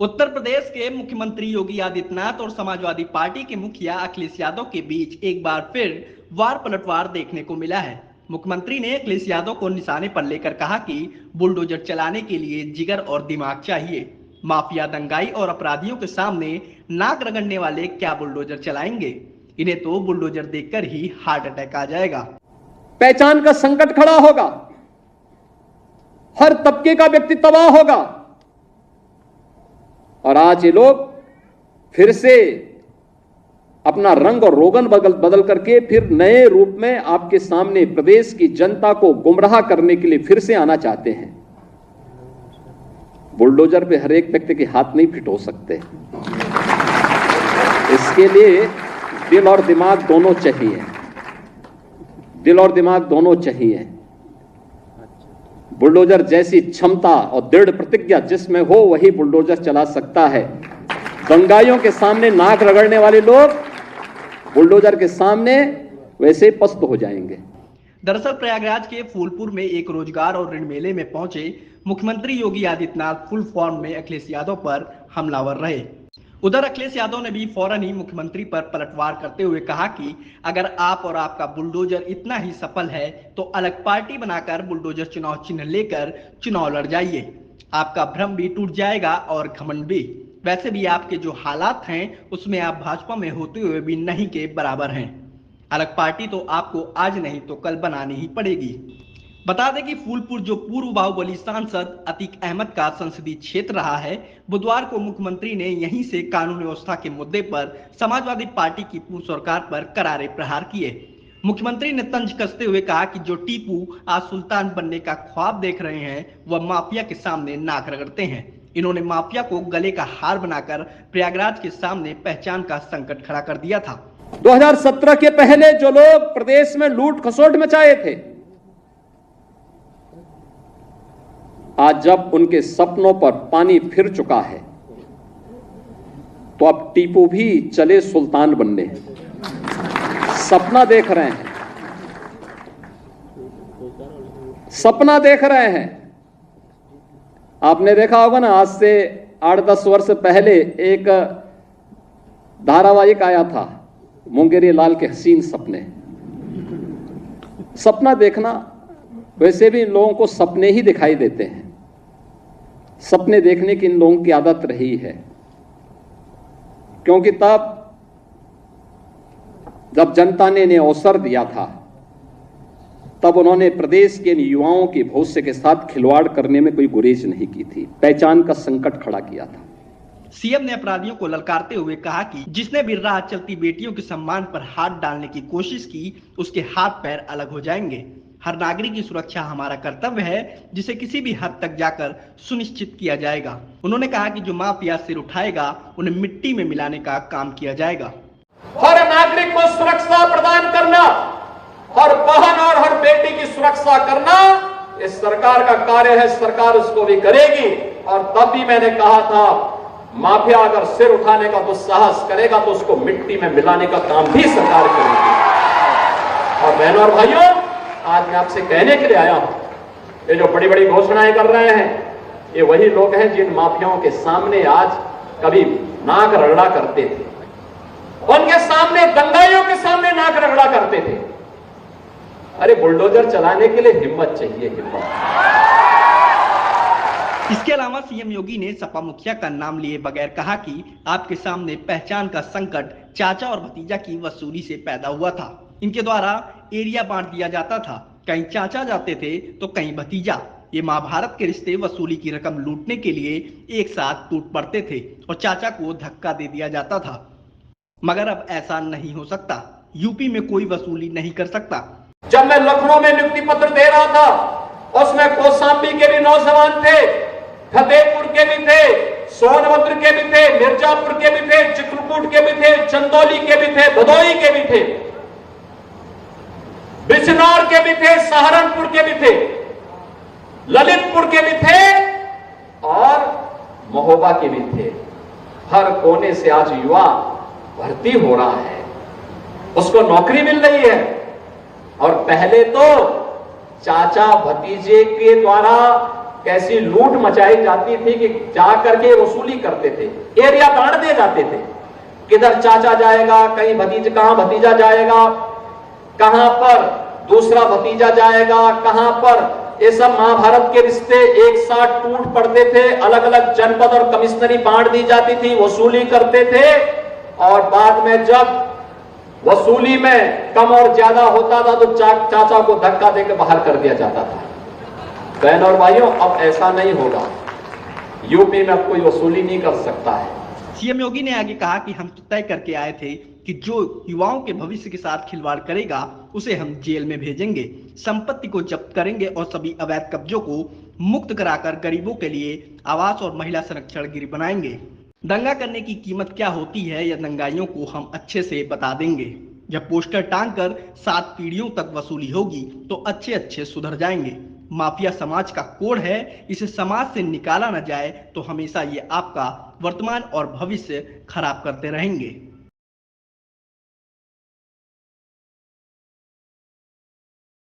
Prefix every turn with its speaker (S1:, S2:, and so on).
S1: उत्तर प्रदेश के मुख्यमंत्री योगी आदित्यनाथ और समाजवादी पार्टी के मुखिया अखिलेश यादव के बीच एक बार फिर वार पलटवार देखने को मिला है। मुख्यमंत्री ने अखिलेश यादव को निशाने पर लेकर कहा कि बुलडोजर चलाने के लिए जिगर और दिमाग चाहिए। माफिया, दंगाई और अपराधियों के सामने नाक रगड़ने वाले क्या बुलडोजर चलाएंगे? इन्हें तो बुलडोजर देखकर ही हार्ट अटैक आ जाएगा।
S2: पहचान का संकट खड़ा होगा, हर तबके का व्यक्ति तबाह होगा। और आज ये लोग फिर से अपना रंग और रोगन बदल करके फिर नए रूप में आपके सामने प्रदेश की जनता को गुमराह करने के लिए फिर से आना चाहते हैं। बुलडोजर पे हर एक व्यक्ति के हाथ नहीं फिट हो सकते, इसके लिए दिल और दिमाग दोनों चाहिए। दिल और दिमाग दोनों चाहिए। बुलडोजर जैसी क्षमता और दृढ़ प्रतिज्ञा जिसमें हो वही बुलडोजर चला सकता है। दंगाइयों के सामने नाक रगड़ने वाले लोग बुलडोजर के सामने वैसे पस्त हो जाएंगे।
S1: दरअसल प्रयागराज के फूलपुर में एक रोजगार और ऋण मेले में पहुंचे मुख्यमंत्री योगी आदित्यनाथ फुल फॉर्म में अखिलेश यादव पर हमलावर रहे। उधर अखिलेश यादव ने भी फौरन ही मुख्यमंत्री पर पलटवार करते हुए कहा कि अगर आप और आपका बुलडोजर इतना ही सफल है तो अलग पार्टी बनाकर बुलडोजर चुनाव चिन्ह लेकर चुनाव लड़ जाइए। आपका भ्रम भी टूट जाएगा और घमंड भी। वैसे भी आपके जो हालात हैं उसमें आप भाजपा में होते हुए भी नहीं के बराबर हैं। अलग पार्टी तो आपको आज नहीं तो कल बनानी ही पड़ेगी। बता दें कि फूलपुर जो पूर्व बाहुबली सांसद अतीक अहमद का संसदीय क्षेत्र रहा है, बुधवार को मुख्यमंत्री ने यहीं से कानून व्यवस्था के मुद्दे पर समाजवादी पार्टी की पूर्व सरकार पर करारे प्रहार किए। मुख्यमंत्री ने तंज कसते हुए कहा कि जो टीपू आज सुल्तान बनने का ख्वाब देख रहे हैं वह माफिया के सामने नाक रगड़ते हैं। इन्होंने माफिया को गले का हार बनाकर प्रयागराज के सामने पहचान का संकट खड़ा कर दिया था।
S2: 2017 के पहले जो लोग प्रदेश में लूट खसोट मचाए थे, आज जब उनके सपनों पर पानी फिर चुका है तो अब टीपू भी चले सुल्तान बनने। सपना देख रहे हैं, सपना देख रहे हैं। आपने देखा होगा ना, आज से 8-10 वर्ष पहले एक धारावाहिक आया था, मुंगेरी लाल के हसीन सपने। सपना देखना, वैसे भी इन लोगों को सपने ही दिखाई देते हैं। सपने देखने की इन लोगों की आदत रही है, क्योंकि तब जब जनता ने इन्हें अवसर दिया था तब उन्होंने प्रदेश के युवाओं के भविष्य के साथ खिलवाड़ करने में कोई गुरेज नहीं की थी, पहचान का संकट खड़ा किया था।
S1: सीएम ने अपराधियों को ललकारते हुए कहा कि जिसने भी राह चलती बेटियों के सम्मान पर हाथ डालने की कोशिश की उसके हाथ पैर अलग हो जाएंगे। हर नागरिक की सुरक्षा हमारा कर्तव्य है, जिसे किसी भी हद तक जाकर सुनिश्चित किया जाएगा। उन्होंने कहा कि जो माफिया सिर उठाएगा उन्हें मिट्टी में मिलाने का काम किया जाएगा।
S2: हर नागरिक को सुरक्षा प्रदान करना, हर बहन और हर बेटी की सुरक्षा करना इस सरकार का कार्य है। सरकार उसको भी करेगी। और तब भी मैंने कहा था, माफिया अगर सिर उठाने का दुस्साहस करेगा तो उसको मिट्टी में मिलाने का काम भी सरकार करेगी। और बहनों और भाइयों, आज मैं आपसे कहने के लिए आया हूं, ये जो बड़ी बड़ी घोषणाएं कर रहे हैं ये वही लोग हैं जिन माफियाओं के सामने आज कभी नाक रगड़ा करते थे, उनके सामने, दंगाइयों के सामने नाक रगड़ा करते थे। अरे बुलडोजर चलाने के लिए हिम्मत चाहिए, हिम्मत।
S1: इसके अलावा सीएम योगी ने सपा मुखिया का नाम लिए बगैर कहा कि आपके सामने पहचान का संकट चाचा और भतीजा की वसूली से पैदा हुआ था। इनके द्वारा एरिया बांट दिया जाता था, कहीं चाचा जाते थे तो कहीं भतीजा। ये महाभारत के रिश्ते वसूली की रकम लूटने के लिए एक साथ टूट पड़ते थे और चाचा को धक्का दे दिया जाता था। मगर अब ऐसा नहीं हो सकता। यूपी में कोई वसूली नहीं कर सकता।
S2: जब मैं लखनऊ में नियुक्ति पत्र दे रहा था उसमें कौशाम्बी के भी नौजवान थे, फतेहपुर के भी थे, सोनभद्र के भी थे, मिर्जापुर के भी थे, चित्रकूट के भी थे, चंदौली के भी थे, भदोही के भी थे, बिजनौर के भी थे, सहारनपुर के भी थे, ललितपुर के भी थे और महोबा के भी थे। हर कोने से आज युवा भर्ती हो रहा है, उसको नौकरी मिल रही है। और पहले तो चाचा भतीजे के द्वारा कैसी लूट मचाई जाती थी कि जा करके वसूली करते थे, एरिया बांट दिए जाते थे, किधर चाचा जाएगा, कहीं कहां भतीजा जाएगा, कहां पर दूसरा भतीजा जाएगा, कहां पर, ये सब महाभारत के रिश्ते एक साथ टूट पड़ते थे। अलग अलग जनपद और कमिश्नरी बांट दी जाती थी, वसूली करते थे, और बाद में जब वसूली में कम और ज्यादा होता था तो चाचा को धक्का देकर बाहर कर दिया जाता था। बहन और भाइयों, अब ऐसा नहीं होगा। यूपी में अब कोई वसूली नहीं कर सकता है।
S1: सीएम योगी ने आगे कहा कि हम तय करके आए थे कि जो युवाओं के भविष्य के साथ खिलवाड़ करेगा उसे हम जेल में भेजेंगे, संपत्ति को जब्त करेंगे और सभी अवैध कब्जों को मुक्त कराकर गरीबों के लिए आवास और महिला संरक्षण गृह बनाएंगे। दंगा करने की कीमत क्या होती है यह दंगाइयों को हम अच्छे से बता देंगे। जब पोस्टर टांग कर 7 पीढ़ियों तक वसूली होगी तो अच्छे सुधर जाएंगे। माफिया समाज का कोड है, इसे समाज से निकाला न जाए तो हमेशा ये आपका वर्तमान और भविष्य खराब करते रहेंगे।